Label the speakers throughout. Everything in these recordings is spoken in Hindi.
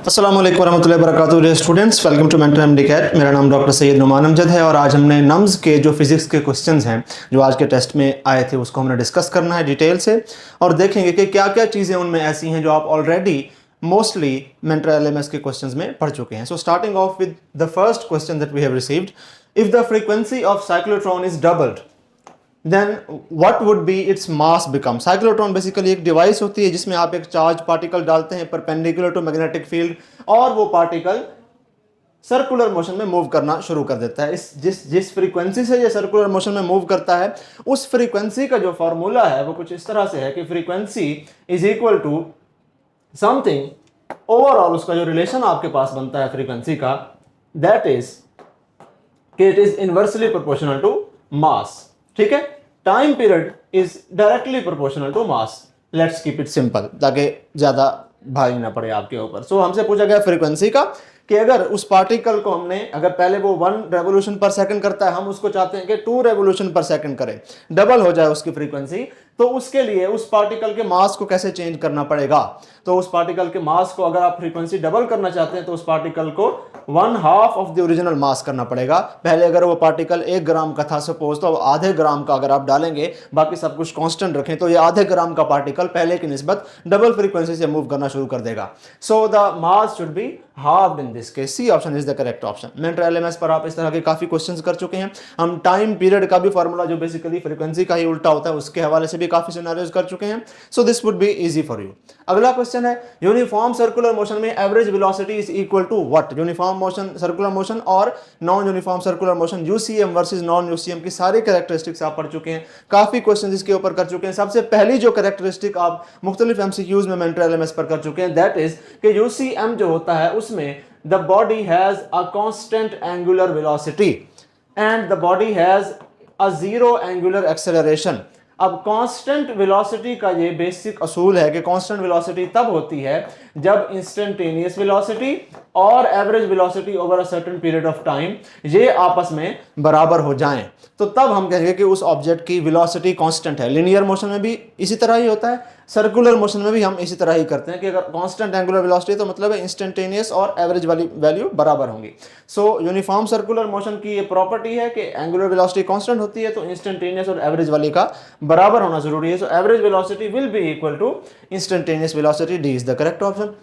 Speaker 1: अस्सलाम वालेकुम वरहमतुल्लाहि वबरकातुहू dear students, welcome to mentor MD CAT. मेरा नाम डॉक्टर सैयद नुमान अमजद है और आज हमने नम्स के जो फिजिक्स के क्वेश्चंस हैं जो आज के टेस्ट में आए थे उसको हमने डिस्कस करना है डिटेल से और देखेंगे कि क्या क्या चीज़ें उनमें ऐसी हैं जो आप ऑलरेडी मोस्टली मेंटर एलएमएस के क्वेश्चंस में पढ़ चुके हैं। So starting off with the first question that we have received, if the frequency of cyclotron is doubled then what would be its mass become। Cyclotron basically एक डिवाइस होती है जिसमें आप एक चार्ज पार्टिकल डालते हैं परपेंडिकुलर टू मैग्नेटिक फील्ड और वो पार्टिकल सर्कुलर मोशन में मूव करना शुरू कर देता है। जिस फ्रीक्वेंसी से ये सर्कुलर मोशन में मूव करता है उस फ्रीक्वेंसी का जो फॉर्मूला है वो कुछ इस तरह से है कि frequency is equal to something, overall उसका जो रिलेशन आपके पास बनता है फ्रीक्वेंसी का, दैट इज कि it is inversely proportional to mass. ठीक है, time period is directly proportional to mass. Let's keep it simple ताकि ज्यादा भारी ना पड़े आपके ऊपर। सो हमसे पूछा गया फ्रीक्वेंसी का कि अगर उस पार्टिकल को हमने, अगर पहले वो 1 रेवोल्यूशन पर सेकंड करता है, हम उसको चाहते हैं कि 2 रेवोल्यूशन पर सेकंड करे, डबल हो जाए उसकी फ्रीक्वेंसी, तो उसके लिए उस पार्टिकल के मास को कैसे चेंज करना पड़ेगा। तो उस पार्टिकल के मास को अगर आप फ्रीक्वेंसी डबल करना चाहते हैं तो उस पार्टिकल को 1/2 ऑफ द ओरिजिनल मास करना पड़ेगा। पहले अगर वो पार्टिकल 1 ग्राम का था सपोज, तो आधे ग्राम का अगर आप डालेंगे, बाकी सब कुछ कांस्टेंट रखें, तो ये आधे ग्राम का पार्टिकल पहले की निस्बत डबल फ्रीक्वेंसी से मूव करना शुरू कर देगा। So the mass should be half in this case. C option is the correct option. Mentor LMS पर आप इस तरह के काफी क्वेश्चंस कर चुके हैं। हम टाइम पीरियड का भी फॉर्मूला जो बेसिकली फ्रीक्वेंसी का ही उल्टा होता है उसके हवाले से भी काफी सिनेरियोज कर चुके हैं। So this would be easy for you. अगला क्वेश्चन है, यूनिफॉर्म सर्कुलर मोशन में average velocity is equal to what. Uniform motion circular motion और non uniform circular motion, UCM versus non UCM की सारी कैरेक्टरिस्टिक्स आप पढ़ चुके हैं, काफी क्वेश्चन इसके ऊपर कर चुके हैं। सबसे पहली जो कैरेक्टरिस्टिक आप मुख्तलिफ एमसीक्यूज में मेंटर एलएमएस पर कर चुके हैं, दैट इज कि यूसीएम जो होता है उसमें the body has a constant angular velocity and the body has a zero angular acceleration। अब कांस्टेंट वेलोसिटी का ये बेसिक असूल है कि कांस्टेंट वेलोसिटी तब होती है जब इंस्टेंटेनियस वेलोसिटी और average velocity over a certain period of time ये आपस में बराबर हो जाएं, तो तब हम कहेंगे कि उस ऑब्जेक्ट की वेलोसिटी कांस्टेंट है। लिनियर मोशन में भी इसी तरह ही होता है, सर्कुलर मोशन में भी हम इसी तरह ही करते हैं कि अगर कांस्टेंट एंगुलर वेलोसिटी तो मतलब है इंस्टेंटेनियस और एवरेज वाली वैल्यू बराबर होंगी। सो यूनिफॉर्म सर्कुलर मोशन की ये प्रॉपर्टी है कि एंगुलर वेलोसिटी कांस्टेंट होती है तो इंस्टेंटेनियस और एवरेज वाली का बराबर होना जरूरी है। So average velocity will be equal to instantaneous velocity. D is the correct option.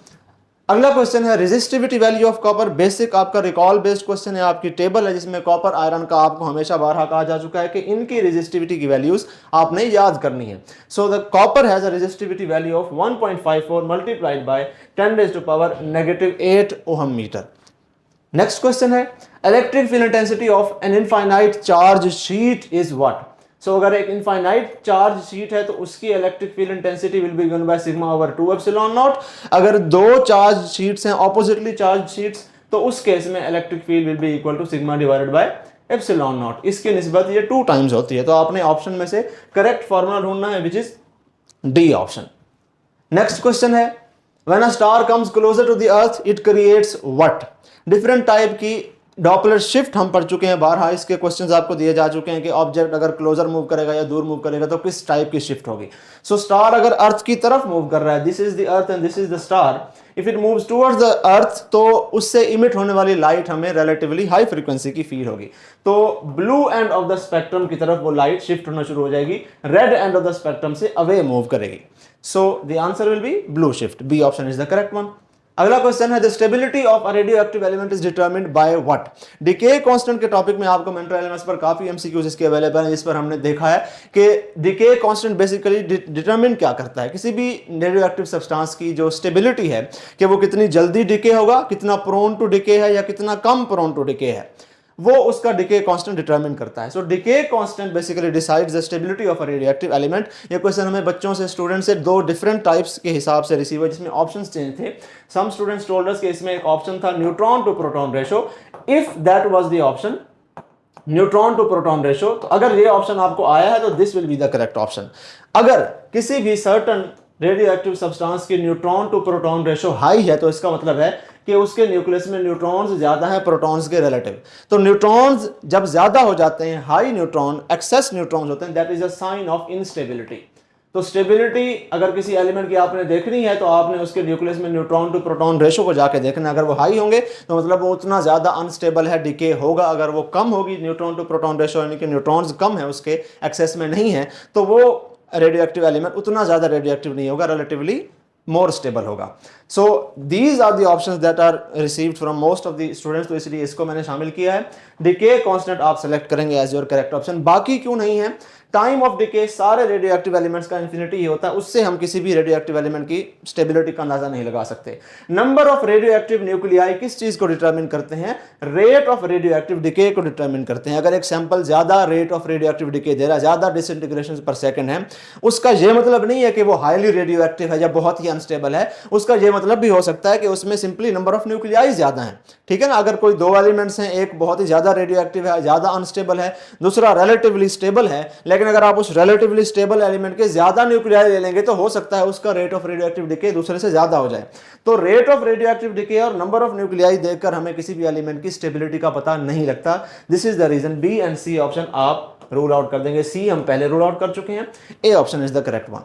Speaker 1: अगला क्वेश्चन है, resistivity value of copper. Basic आपका रिकॉल बेस्ड क्वेश्चन है, आपकी टेबल है जिसमें कॉपर आयरन का आपको हमेशा बारहा कहा जा चुका है कि इनकी रेजिस्टिविटी की वैल्यूज आपने याद करनी है। So the copper has a resistivity value of 1.54 multiplied by 10⁻⁸ ohm metre. Next question है, electric field intensity of an infinite charge sheet is what. So अगर एक इनफाइनाइट चार्ज शीट है तो उसकी electric field intensity will be given by sigma over 2 epsilon nought. अगर 2 चार्ज शीट्स हैं, ऑपोजिटली चार्ज शीट्स, तो उस केस में electric field will be equal to sigma divided by epsilon not. इसकी निस्बत ये 2 टाइम्स होती है, तो आपने ऑप्शन में से करेक्ट फॉर्मूला ढूंढना है which is D option. Next question है, when a star comes closer to the earth it creates what. Different type की डॉपलर शिफ्ट हम पढ़ चुके हैं बारहा, इसके क्वेश्चंस आपको दिए जा चुके हैं कि ऑब्जेक्ट अगर क्लोजर मूव करेगा या दूर मूव करेगा तो किस टाइप की शिफ्ट होगी। सो स्टार अगर अर्थ की तरफ मूव कर रहा है, this is the earth and this is the star, if it moves towards the earth तो उससे इमिट होने वाली लाइट हमें रिलेटिवली हाई फ्रीक्वेंसी की फील होगी, तो blue end of the spectrum की तरफ वो लाइट शिफ्ट होना शुरू हो जाएगी, red end of the spectrum से अवे मूव करेगी। So the answer will be blue shift. B option is the correct one. अगला क्वेश्चन है, the stability of a radioactive element is determined by what. Decay constant के टॉपिक में आपको मेंटर एलिमेंट्स पर काफी एमसीक्यूज इसके अवेलेबल हैं, जिस पर हमने देखा है कि डिके कांस्टेंट बेसिकली डिटरमिन क्या करता है किसी भी रेडियोएक्टिव सब्सटेंस की जो स्टेबिलिटी है कि वो कितनी जल्दी डिके होगा, कितना प्रोन टू डिके है या कितना कम प्रोन टू डिके है, वो उसका डिके कांस्टेंट डिटरमिन करता है। So decay constant basically decides the stability of a radioactive element. ये क्वेश्चन हमें बच्चों से, स्टूडेंट से 2 डिफरेंट टाइप्स के हिसाब से रिसीव है जिसमें ऑप्शंस चेंज थे। सम स्टूडेंट्स टोल्ड अस कि इसमें एक ऑप्शन था neutron to proton ratio. If that was the option neutron to proton ratio, तो अगर ये ऑप्शन आपको आया है तो this will be the correct option. अगर किसी भी सर्टन रेडियोएक्टिव सब्सटेंस की neutron to proton ratio high है तो इसका मतलब है कि उसके न्यूक्लियस में न्यूट्रॉन्स ज्यादा हैं प्रोटॉन्स के रिलेटिव। तो न्यूट्रॉन्स जब ज्यादा हो जाते हैं, हाई न्यूट्रॉन, एक्सेस न्यूट्रॉन्स होते हैं, that is a sign of instability. तो स्टेबिलिटी अगर किसी एलिमेंट की आपने देखनी है तो आपने उसके न्यूक्लियस में न्यूट्रॉन टू प्रोटॉन रेशो को जाके देखना। अगर वो हाई होंगे तो मतलब वो उतना ज़्यादा अनस्टेबल है, डिके होगा। अगर वो कम होगी न्यूट्रॉन टू प्रोटॉन रेशो, यानी कि न्यूट्रॉन्स कम है, उसके एक्सेस में नहीं है, तो वो रेडियो एक्टिव एलिमेंट उतना ज़्यादा रेडियो एक्टिव नहीं होगा, रिलेटिवली मोर स्टेबल होगा। So these are the options that are received from most of the students, तो इसलिए इसको मैंने शामिल किया है। डिके कांस्टेंट आप सेलेक्ट करेंगे एज योर करेक्ट ऑप्शन। बाकी क्यों नहीं है? टाइम ऑफ डिके सारे रेडियो एक्टिव एलिमेंट्स का इन्फिनिटी ही होता है, उससे हम किसी भी रेडियो एक्टिव एलिमेंट की स्टेबिलिटी का अंदाजा नहीं लगा सकते। Number of radioactive nuclei किस चीज को डिटरमिन करते हैं? Rate of radioactive decay को डिटरमिन करते हैं। अगर एक सैंपल ज्यादा rate of radioactive decay दे रहा है, ज्यादा डिसइंटीग्रेशन पर सेकंड है, उसका यह मतलब नहीं है कि वो हाईली रेडियो एक्टिव है या बहुत ही अनस्टेबल है। उसका यह मतलब भी हो सकता है कि उसमें सिंपली नंबर ऑफ न्यूक्लियाई ज्यादा है। ठीक है ना? अगर कोई दो एलिमेंट्स हैं, एक बहुत ही ज्यादा रेडियो एक्टिव है, ज्यादा अनस्टेबल है, दूसरा रिलेटिवली स्टेबल है, लेकिन अगर आप उस रिलेटिवली स्टेबल एलिमेंट के ज्यादा न्यूक्लियाई ले लेंगे तो हो सकता है उसका rate of radioactive decay दूसरे से ज्यादा हो जाए। तो rate of radioactive decay और नंबर ऑफ न्यूक्लियाई देखकर हमें किसी भी एलिमेंट की स्टेबिलिटी का पता नहीं लगता। This is the reason B and C option आप रूल आउट कर देंगे। सी हम पहले रूल आउट कर चुके हैं, A option is the correct one.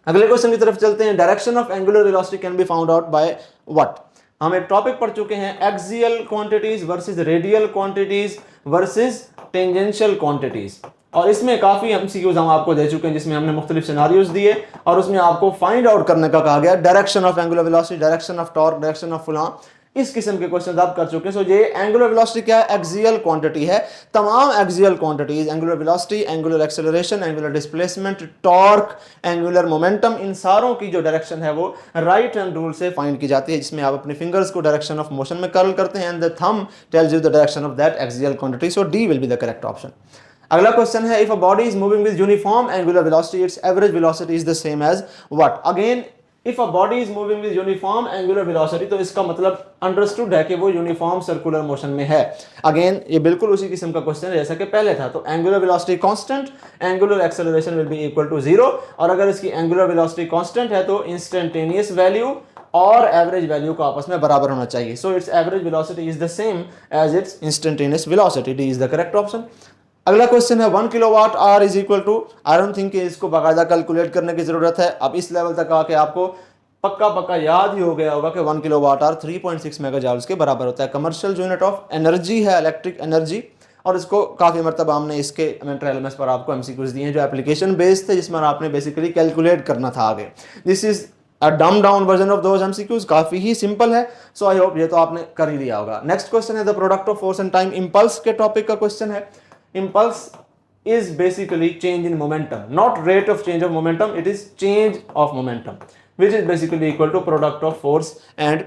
Speaker 1: अगले क्वेश्चन की तरफ चलते हैं। Direction of angular velocity can be found out by what? हम एक टॉपिक पढ़ चुके हैं, axial quantities versus radial quantities versus tangential quantities, और इसमें काफी एमसीक्यूज हम आपको दे चुके हैं जिसमें हमने मुख्तलिफ सिनारियोज दिए और उसमें आपको फाइंड आउट करने का कहा गया direction of angular velocity, direction of torque, direction of फलां, इस किस्म के क्वेश्चन आप कर चुके हैं। सो ये एंगुलर वेलोसिटी क्या है? एक्सियल क्वांटिटी है। तमाम axial quantities, angular velocity, angular acceleration, angular displacement, torque, angular momentum, इन सारों की जो डायरेक्शन है वो राइट हैंड रूल से फाइंड की जाती है, जिसमें आप अपने फिंगर्स को डायरेक्शन ऑफ मोशन में कर्ल करते हैं and the thumb tells you the direction of that axial quantity. So D will be the correct option. अगला क्वेश्चन है, if a body is moving with uniform angular velocity its average velocity is the same as what? Again if a body is moving with uniform angular velocity, तो इसका मतलब अंडरस्टूड है कि वो यूनिफॉर्म सर्कुलर मोशन में है। अगेन ये बिल्कुल उसी किस्म का क्वेश्चन है जैसा कि पहले था। तो angular velocity constant, angular acceleration will be equal to 0, और अगर इसकी एंगुलर वेलोसिटी कांस्टेंट है तो इंस्टेंटेनियस वैल्यू और एवरेज वैल्यू को आपस में बराबर होना चाहिए। So its average velocity is the same as its instantaneous velocity. D is the correct option. अगला क्वेश्चन है 1 kilowatt hour is equal to, I don't think कि इसको बाकायदा कैलकुलेट करने की जरूरत है। अब इस लेवल तक आके आपको पक्का याद ही हो गया होगा कि 1 किलोवाट आवर 3.6 मेगाजूल्स के बराबर होता है। कमर्शियल यूनिट ऑफ एनर्जी है, इलेक्ट्रिक एनर्जी, और इसको काफ़ी मरतबा हमने इसके मेंटर एलएमएस पर आपको एमसीक्यूज दिए हैं जो एप्लीकेशन बेस्ड थे, जिसमें आपने बेसिकली कैलकुलेट करना था आगे। दिस इज अ डम down version of those MCQs, काफ़ी ही सिंपल है। सो आई होप ये तो आपने कर ही लिया होगा। नेक्स्ट क्वेश्चन है the product of force and time, impulse के टॉपिक का क्वेश्चन है। Impulse is basically change in momentum, not rate of change of momentum, it is change of momentum, which is basically equal to product of force and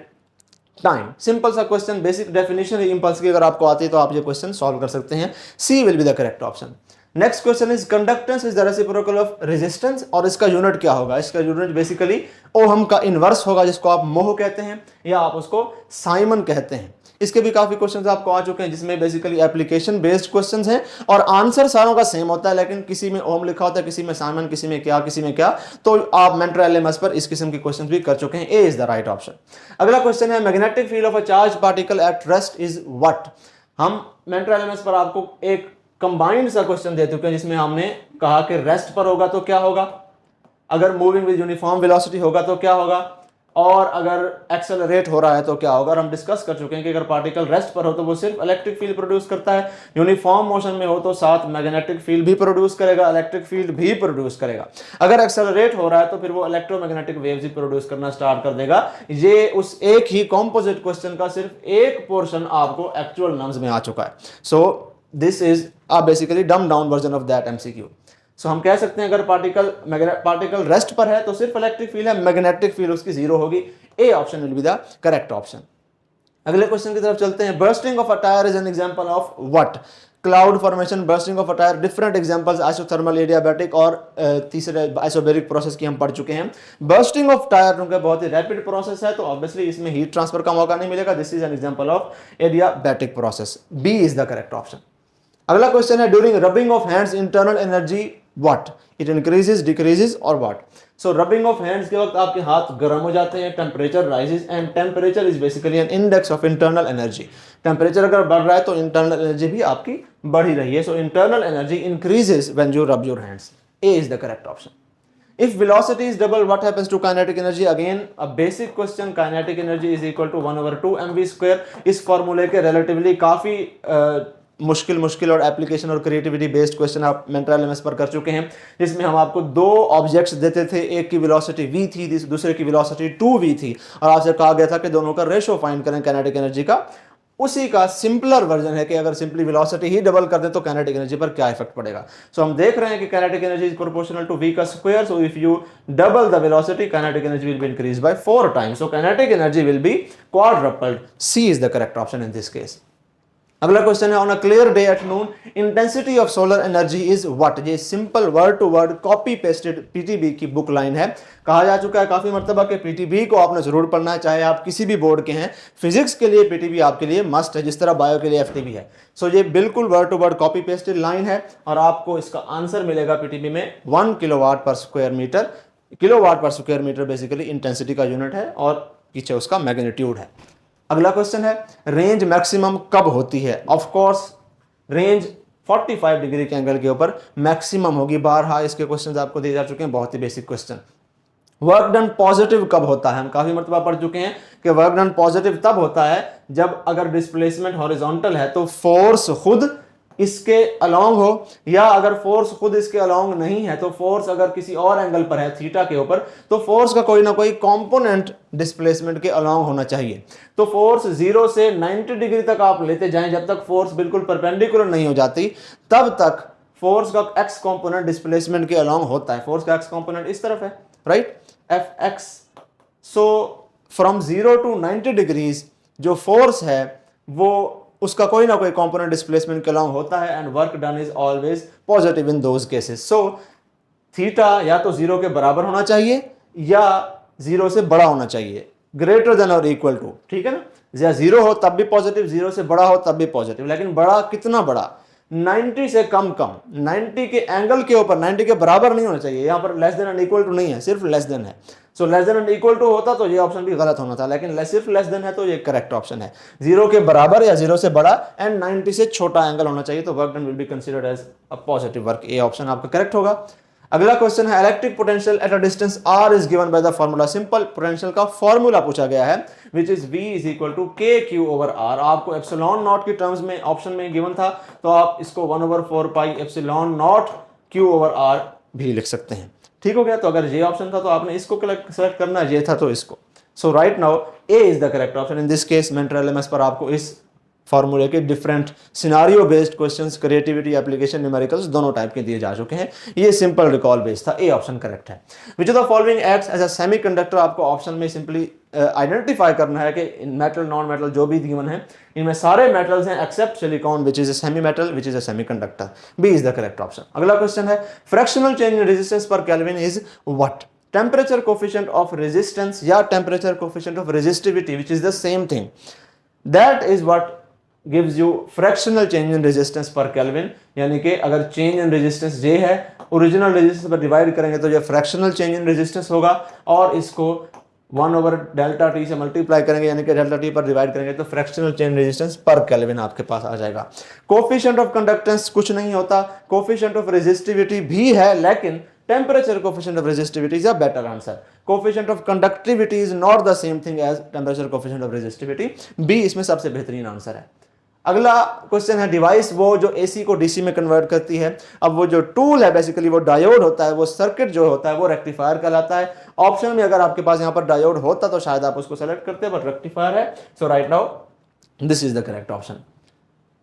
Speaker 1: time. Simple सा क्वेश्चन, बेसिक डेफिनेशन है इंपल्स की अगर आपको आती है तो आप ये क्वेश्चन सॉल्व कर सकते हैं। C will be the correct option. Next question is conductance is the reciprocal of resistance, और इसका यूनिट क्या होगा? इसका यूनिट बेसिकली ओहम का इनवर्स होगा, जिसको आप मोह कहते हैं या आप उसको साइमन कहते हैं। इसके भी काफी क्वेश्चंस आपको आ चुके हैं जिसमें बेसिकली एप्लीकेशन बेस्ड क्वेश्चंस हैं और आंसर सारों का सेम होता है, लेकिन किसी में ओम लिखा होता है, किसी में साइमन, किसी में क्या, किसी में क्या। तो आप मेंटर एलएमएस पर इस किस्म के क्वेश्चंस भी कर चुके हैं। ए इज द राइट ऑप्शन। अगला क्वेश्चन है magnetic field of a charge particle at rest is what? हम मेंटर एलएमएस पर आपको एक कंबाइंड सा क्वेश्चन दे चुके हैं जिसमें हमने कहा कि रेस्ट पर होगा तो क्या होगा, अगर मूविंग विद यूनिफॉर्म वेलोसिटी होगा तो क्या होगा, और अगर एक्सेलरेट हो रहा है तो क्या होगा। और हम डिस्कस कर चुके हैं कि अगर पार्टिकल रेस्ट पर हो तो वो सिर्फ इलेक्ट्रिक फील्ड प्रोड्यूस करता है, यूनिफॉर्म मोशन में हो तो साथ मैग्नेटिक फील्ड भी प्रोड्यूस करेगा, इलेक्ट्रिक फील्ड भी प्रोड्यूस करेगा। अगर एक्सेलरेट हो रहा है तो फिर वो इलेक्ट्रोमैग्नेटिक वेव्स ही प्रोड्यूस करना स्टार्ट कर देगा। ये उस एक ही कॉम्पोजिट क्वेश्चन का सिर्फ एक पोर्शन आपको एक्चुअल नम्स में आ चुका है। So this is basically dumb down version of that MCQ. So हम कह सकते हैं अगर पार्टिकल रेस्ट पर है तो सिर्फ इलेक्ट्रिक फील्ड है, मैग्नेटिक फील्ड उसकी जीरो होगी। ए option will be the correct option. अगले क्वेश्चन की तरफ चलते हैं। Bursting of a tyre is an example of what? Cloud formation, bursting of a tyre, different examples, isothermal, adiabatic और तीसरे आइसोबैरिक प्रोसेस की हम पढ़ चुके हैं। बर्स्टिंग ऑफ टायर क्योंकि बहुत ही रैपिड प्रोसेस है तो ऑब्वियसली इसमें हीट ट्रांसफर का मौका नहीं मिलेगा। This is an example of adiabatic process. B is the correct option. अगला क्वेश्चन है during rubbing of hands internal energy what? It increases, decreases और what? So rubbing of hands के वक्त आपके हाथ गर्म हो जाते हैं, temperature rises, and temperature is basically an index of internal energy. Temperature अगर बढ़ रहा है तो इंटरनल एनर्जी भी आपकी बढ़ ही रही है। So internal energy increases when you rub your hands. A is the correct option. If velocity is double, what happens to kinetic energy? Again, a basic question. Kinetic energy is equal to 1/2 mv square. इस फॉर्मूले के relatively काफी मुश्किल और एप्लीकेशन और क्रिएटिविटी बेस्ड क्वेश्चन आप मेंटल एलएमएस पर कर चुके हैं, जिसमें हम आपको दो ऑब्जेक्ट्स देते थे, एक की वेलोसिटी v थी, दूसरे की वेलोसिटी 2v थी, और आपसे कहा गया था कि दोनों का रेशो फाइंड करें काइनेटिक एनर्जी का। उसी का सिंपलर वर्जन है कि अगर सिंपली वेलोसिटी ही डबल कर दे तो काइनेटिक एनर्जी पर क्या इफेक्ट पड़ेगा। सो हम देख रहे हैं कि kinetic energy is proportional to v का square, so if you double the velocity kinetic energy will be increase by 4 times, so kinetic energy will be quadrupled. C is the correct option in this case. अगला क्वेश्चन है, on a clear day at noon intensity of solar energy is what. ये simple word to word copy pasted PTB की बुक लाइन है। कहा जा चुका है काफी मर्तबा कि पीटीबी को आपने जरूर पढ़ना है, चाहे आप किसी भी बोर्ड के हैं। फिजिक्स के लिए पीटीबी आपके लिए मस्ट है, जिस तरह बायो के लिए एफटीबी है। सो ये बिल्कुल word to word copy pasted line है, और आपको इसका आंसर मिलेगा पीटीबी में 1 किलोवाट पर स्क्वायर मीटर। किलोवाट पर स्क्वायर मीटर बेसिकली इंटेंसिटी का यूनिट है, और पीछे उसका मैग्नीट्यूड है। अगला क्वेश्चन है, रेंज मैक्सिमम कब होती है। ऑफ कोर्स रेंज 45 डिग्री के एंगल के ऊपर मैक्सिमम होगी। बारहा इसके क्वेश्चंस आपको दिए जा चुके हैं, बहुत ही basic question. Work done positive कब होता है, हम काफी मर्तबा पढ़ चुके हैं कि वर्क डन पॉजिटिव तब होता है जब अगर डिस्प्लेसमेंट हॉरिजॉन्टल है तो फोर्स खुद इसके अलोंग हो, या अगर फोर्स खुद इसके अलोंग नहीं है तो फोर्स अगर किसी और एंगल पर है थीटा के ऊपर, तो फोर्स का कोई ना कोई कंपोनेंट डिस्प्लेसमेंट के अलोंग होना चाहिए। तो फोर्स 0 से 90 डिग्री तक आप लेते जाएं, जब तक फोर्स बिल्कुल परपेंडिकुलर नहीं हो जाती तब तक फोर्स का एक्स कंपोनेंट डिस्प्लेसमेंट के अलोंग होता है। फोर्स का एक्स कंपोनेंट इस तरफ है, right, F x. So from 0 to 90 degrees जो फोर्स है वो उसका कोई ना कोई कंपोनेंट डिस्प्लेसमेंट के अलोंग होता है, and work done is always positive in those cases. So theta या तो 0 के बराबर होना चाहिए या 0 से बड़ा होना चाहिए, ग्रेटर देन और इक्वल टू, ठीक है ना। या 0 हो तब भी पॉजिटिव, 0 से बड़ा हो तब भी पॉजिटिव, लेकिन बड़ा कितना बड़ा, 90 से कम, 90 के एंगल के ऊपर 90 के बराबर नहीं होना चाहिए। यहाँ पर less than and equal to नहीं है, सिर्फ लेस देन है। So less than and equal to होता तो ये ऑप्शन भी गलत होना था, लेकिन सिर्फ लेस देन है तो ये करेक्ट ऑप्शन है। 0 के बराबर या 0 से बड़ा एंड 90 से छोटा एंगल होना चाहिए, तो work done will be considered as a positive work. ये ऑप्शन आपका करेक्ट होगा। अगला क्वेश्चन है, electric potential at a distance r is given by the formula. Simple potential का फार्मूला पूछा गया है, which is v is equal to kq/r। आपको एप्सिलॉन नॉट की टर्म्स में ऑप्शन में गिवन था, तो आप इसको 1/4 पाई एप्सिलॉन नॉट q/r भी लिख सकते हैं। ठीक हो गया। तो अगर ये ऑप्शन था तो आपने इसको सेलेक्ट करना, ये था तो इसको। So right now A is the correct option in this case. Mental LMS पर आपको इस फॉर्मूले के different scenario based questions, creativity, application, numericals दोनों टाइप के दिए जा चुके हैं। ये सिंपल रिकॉल बेस्ड था, ए ऑप्शन करेक्ट है। Which of the following acts as a semiconductor. आपको ऑप्शन में सिंपली आइडेंटिफाई करना है कि मेटल, नॉन मेटल जो भी गिवन है, इनमें सारे मेटल्स हैं except silicon which is a semi metal which is a semiconductor. B is the correct option. अगला क्वेश्चन है, fractional change in resistance per Kelvin is what. Temperature coefficient of resistance या temperature coefficient of resistivity which is the same thing, that is what gives you fractional change in resistance per Kelvin। यानी कि अगर चेंज इन रेजिस्टेंस जे है, ओरिजिनल रेजिस्टेंस पर डिवाइड करेंगे तो ये फ्रैक्शनल चेंज इन रेजिस्टेंस होगा, और इसको 1/Δt से मल्टीप्लाई करेंगे, यानी कि डेल्टा टी पर डिवाइड करेंगे तो fractional change resistance per kelvin आपके पास आ जाएगा। कोफिशिएंट ऑफ कंडक्टेंस कुछ नहीं होता, कोफिशिएंट ऑफ रेजिस्टिविटी भी है, लेकिन temperature coefficient of resistivity is a better answer. Coefficient of conductivity is not the same thing as temperature coefficient of resistivity. B इसमें सबसे बेहतरीन आंसर है। अगला क्वेश्चन है, डिवाइस वो जो एसी को डीसी में कन्वर्ट करती है। अब वो जो टूल है बेसिकली वो डायोड होता है, वो सर्किट जो होता है वो रेक्टिफायर कहलाता है। ऑप्शन में अगर आपके पास यहाँ पर डायोड होता तो शायद आप उसको सेलेक्ट करते, बट रेक्टिफायर है। So right now this is the correct option.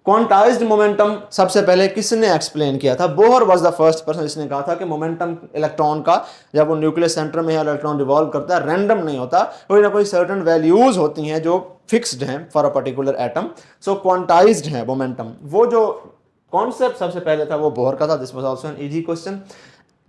Speaker 1: Quantized momentum सबसे पहले किसने एक्सप्लेन किया था? Bohr was the first person जिसने कहा था कि मोमेंटम इलेक्ट्रॉन का जब वो न्यूक्लियस सेंटर में है, इलेक्ट्रॉन रिवॉल्व करता है, रैंडम नहीं होता, कोई ना कोई सर्टेन वैल्यूज होती हैं जो फिक्स्ड हैं for a particular atom. So quantized है मोमेंटम। वो जो कॉन्सेप्ट सबसे पहले था वो बोहर का था। This was also an easy question.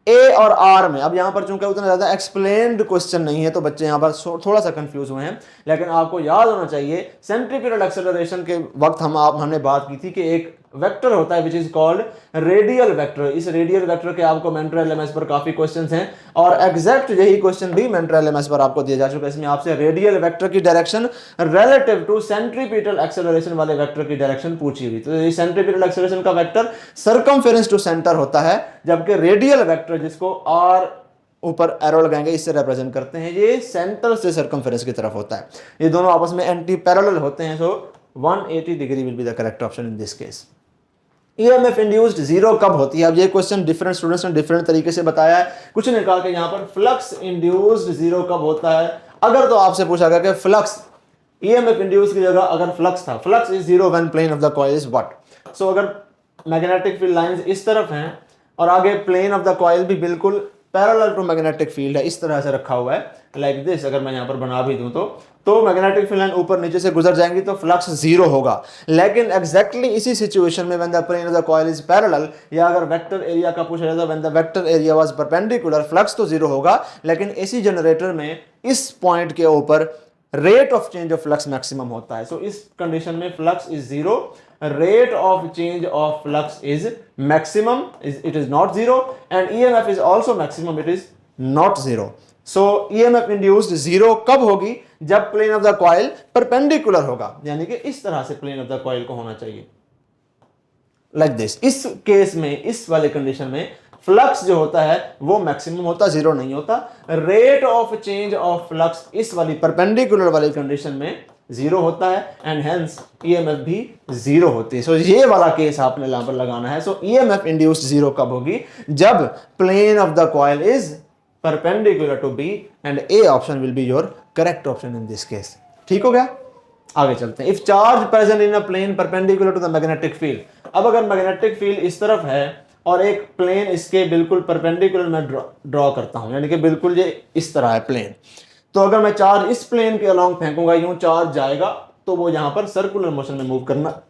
Speaker 1: A और आर में अब यहाँ पर चूंकि उतना ज़्यादा एक्सप्लेन्ड क्वेश्चन नहीं है तो बच्चे यहाँ पर थोड़ा सा कंफ्यूज हुए हैं, लेकिन आपको याद होना चाहिए सेंट्रीपिटल एक्सेलरेशन के वक्त हमने बात की थी कि एक वेक्टर होता है which is called radial vector. इस रेडियल वेक्टर के आपको मेंटल एलएमएस पर काफी क्वेश्चंस हैं, और एग्जैक्ट यही क्वेश्चन भी मेंटल एलएमएस पर आपको दिया जा चुका है। इसमें आपसे रेडियल वेक्टर की direction relative to centripetal acceleration वाले वेक्टर की डायरेक्शन पूछी हुई। तो ये सेंट्रीपिटल एक्सेलरेशन का वेक्टर सर्कमफेरेंस टू सेंटर होता है, जबकि रेडियल वेक्टर जिसको आर ऊपर एरो लगाएंगे, इससे रिप्रेजेंट करते हैं, ये सेंटर से सर्कमफेरेंस की तरफ होता है, ये दोनों आपस में एंटी पैरेलल होते हैं, सो 180 degree will be the correct option in this case. EMF induced zero कब होती है? अब ये क्वेश्चन डिफरेंट स्टूडेंट्स ने डिफरेंट तरीके से बताया है, कुछ ने कहा कि यहाँ पर फ्लक्स इंड्यूस्ड जीरो कब होता है। अगर तो आपसे पूछा गया कि फ्लक्स ईएमएफ इंड्यूस्ड की जगह अगर फ्लक्स था, flux is zero when plane of the coil is what. So अगर मैग्नेटिक फील्ड लाइंस इस तरफ हैं और आगे प्लेन ऑफ द कॉइल भी बिल्कुल पैरेलल टू मैग्नेटिक फील्ड है, इस तरह से रखा हुआ है लाइक दिस, अगर मैं यहाँ पर बना भी दूं तो मैग्नेटिक फील्ड लाइन ऊपर नीचे से गुजर जाएंगी तो फ्लक्स जीरो होगा। लेकिन एग्जैक्टली इसी सिचुएशन में when the plane of the coil is parallel, या अगर वेक्टर एरिया का पूछा जाता है when the vector area was perpendicular, flux तो जीरो होगा, लेकिन एसी जनरेटर में इस पॉइंट के ऊपर rate of change of flux maximum होता है। सो इस कंडीशन में flux is zero, rate of change of flux is maximum, it is not zero, and EMF is also maximum, it is not zero. So EMF induced zero कब होगी? जब plane of the coil perpendicular होगा, यानी कि इस तरह से plane of the coil को होना चाहिए like this। इस केस में, इस वाले कंडीशन में फ्लक्स जो होता है वो मैक्सिमम होता, जीरो नहीं होता। Rate of change of flux इस वाली परपेंडिकुलर वाली कंडीशन में जीरो होता है, एंड हेंस ईएमएफ भी जीरो होती है। सो ये वाला केस आपने यहां पर लगाना है। सो ईएमएफ इंड्यूस्ड जीरो कब होगी? जब plane of the coil is perpendicular to B, and A option will be your correct option in this case. ठीक हो गया, आगे चलते हैं। If charge present in a plane perpendicular to the magnetic field, अब अगर मैग्नेटिक फील्ड इस तरफ है और एक प्लेन इसके बिल्कुल परपेंडिकुलर में ड्रॉ करता हूं, यानी कि बिल्कुल ये इस तरह है प्लेन, तो अगर मैं चार्ज इस प्लेन के अलोंग फेंकूंगा, यूं चार्ज जाएगा तो वो यहां पर सर्कुलर मोशन में मूव करना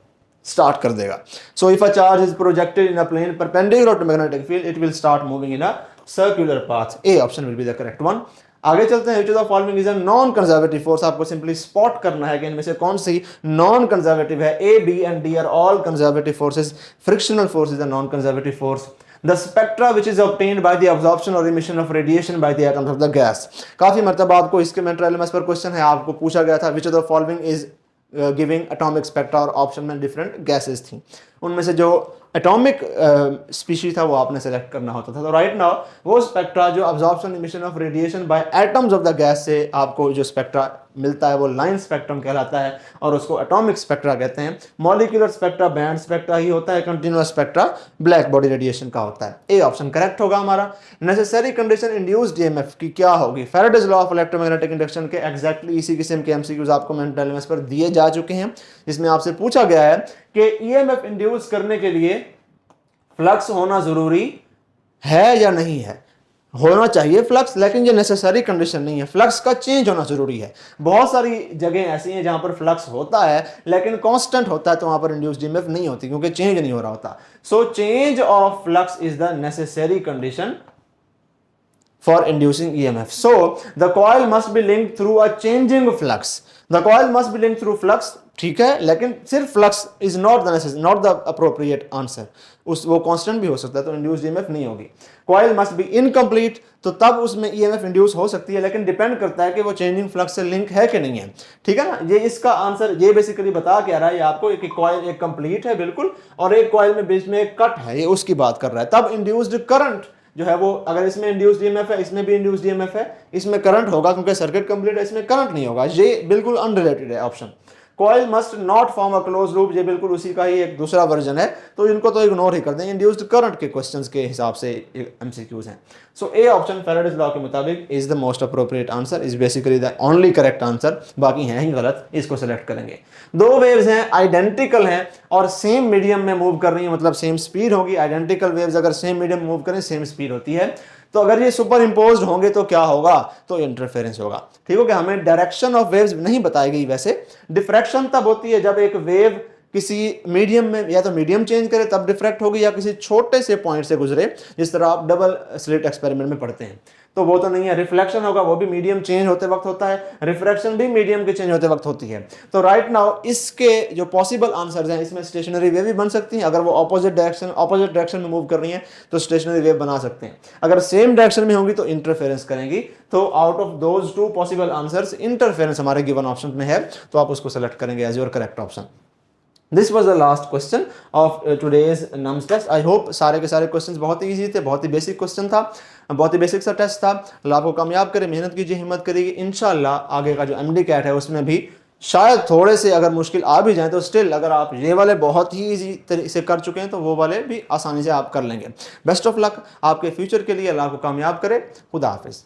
Speaker 1: स्टार्ट कर देगा। So if a charge is projected in a plane perpendicular to magnetic field, it will start moving in a circular path. A option will be the correct one. आगे चलते हैं। Which of the following is a non conservative force? आपको सिंपली स्पॉट करना है कि इनमें से कौन सी नॉन कंजर्वेटिव है। A, B and D are all conservative forces. Frictional force is a non conservative force. The spectra which is obtained by the absorption or emission of radiation by the atoms of the gas। काफी मरतबा आपको इसके मेंटर एलिमेंट्स पर क्वेश्चन है, आपको पूछा गया था which of the following is giving atomic spectra, और ऑप्शन में डिफरेंट गैसेस थी, उनमें से जो एटॉमिक स्पीशीज था वो आपने सेलेक्ट करना होता था। तो राइट नाउ वो स्पेक्ट्रा जो absorption emission of radiation by atoms of the gas से आपको जो स्पेक्ट्रा मिलता है वो लाइन स्पेक्ट्रम कहलाता है, और उसको एटॉमिक स्पेक्ट्रा कहते हैं। मॉलिक्यूलर स्पेक्ट्रा बैंड स्पेक्ट्रा ही होता है, continuous spectra black body radiation का होता है। ए ऑप्शन करेक्ट होगा हमारा। नेसेसरी कंडीशन इंड्यूस्ड ईएमएफ की क्या होगी? Faraday's law of electromagnetic induction के एग्जैक्टली इसी किस्म के एमसीक्यूज आपको मेंटल एलिमेंट्स पर दिए जा चुके हैं, जिसमें आपसे पूछा गया है कि ईएमएफ इंड्यूस करने के लिए फ्लक्स होना जरूरी है या नहीं है। होना चाहिए फ्लक्स, लेकिन ये नेसेसरी कंडीशन नहीं है, फ्लक्स का चेंज होना जरूरी है। बहुत सारी जगह ऐसी हैं जहां पर फ्लक्स होता है लेकिन कांस्टेंट होता है, तो वहां पर इंड्यूस्ड ईएमएफ नहीं होती क्योंकि चेंज नहीं हो रहा होता। So change of flux is the necessary condition for inducing EMF. So the coil must be linked through a changing flux. The coil must be linked through flux, ठीक है, लेकिन सिर्फ flux is not the appropriate answer. उस वो कांस्टेंट भी हो सकता है, तो इंड्यूस्ड ईएमएफ नहीं होगी। कॉइल मस्ट बी इनकम्प्लीट, तो तब उसमें ईएमएफ इंड्यूस हो सकती है, लेकिन डिपेंड करता है कि वो चेंजिंग फ्लक्स से लिंक है कि नहीं है। ठीक है ना, ये इसका आंसर ये बेसिकली बता के आ रहा है आपको कि कॉइल एक कंप्लीट है बिल्कुल, और एक कॉइल में बीच में एक कट है, ये उसकी बात कर रहा है। तब इंड्यूस्ड करंट जो है वो, अगर इसमें इंड्यूस्ड ईएमएफ है, इसमें भी इंड्यूस्ड ईएमएफ है, इसमें करंट होगा क्योंकि सर्किट कंप्लीट है, इसमें करंट नहीं होगा। ये बिल्कुल अनरिलेटेड है option. Coil must not form a close loop, ये बिल्कुल उसी का ही एक दूसरा वर्जन है, तो इनको तो इग्नोर ही कर दें। इंड्यूस्ड करंट के क्वेश्चंस के हिसाब से एमसीक्यूज हैं। सो ए ऑप्शन फैराडेज लॉ के मुताबिक is the most appropriate answer, is basically the only correct answer, बाकी हैं ही गलत, इसको सेलेक्ट करेंगे। दो वेव्स हैं, आइडेंटिकल हैं और सेम मीडियम में मूव कर रही है, मतलब सेम स्पीड होगी। आइडेंटिकल वेव्स अगर सेम मीडियम मूव करें सेम स्पीड होती है, तो अगर ये सुपर इम्पोज्ड होंगे तो क्या होगा? तो इंटरफेरेंस होगा। ठीक हो गया। हमें डायरेक्शन ऑफ वेव्स नहीं बताई गई वैसे। डिफ्रैक्शन तब होती है जब एक वेव किसी मीडियम में या तो मीडियम चेंज करे तब डिफ्रैक्ट होगी, या किसी छोटे से पॉइंट से गुजरे, जिस तरह आप डबल स्लिट एक्सपेरिमेंट में पढ़ते हैं, तो वो तो नहीं है। रिफ्लेक्शन होगा, वो भी मीडियम चेंज होते वक्त होता है, रिफ्रैक्शन भी मीडियम के चेंज होते वक्त होती है। तो राइट नाउ इसके जो पॉसिबल आंसर्स हैं, इसमें स्टेशनरी वेव भी बन सकती हैं। अगर वो ऑपोजिट डायरेक्शन में मूव कर रही हैं तो स्टेशनरी वेव बना सकते हैं। अगर सेम डायरेक्शन में होंगी तो इंटरफेरेंस करेंगी। तो out of those two possible answers interference हमारे गिवन ऑप्शन में है, तो आप उसको सेलेक्ट करेंगे as your correct option. This was the last question of today's NUMS test. I hope सारे के सारे क्वेश्चंस बहुत ही ईजी थे, बहुत ही बेसिक क्वेश्चन था। बहुत ही बेसिक सा टेस्ट था। अल्लाह आपको कामयाब करे, मेहनत कीजिए, हिम्मत करिए, इंशाल्लाह आगे का जो MD कैट है उसमें भी शायद थोड़े से अगर मुश्किल आ भी जाए तो स्टिल अगर आप ये वाले बहुत ही ईजी तरीके से कर चुके हैं तो वो वाले भी आसानी से आप कर लेंगे। बेस्ट ऑफ लक आपके फ्यूचर के लिए, अल्लाह को कामयाब करे। खुदा हाफिज़।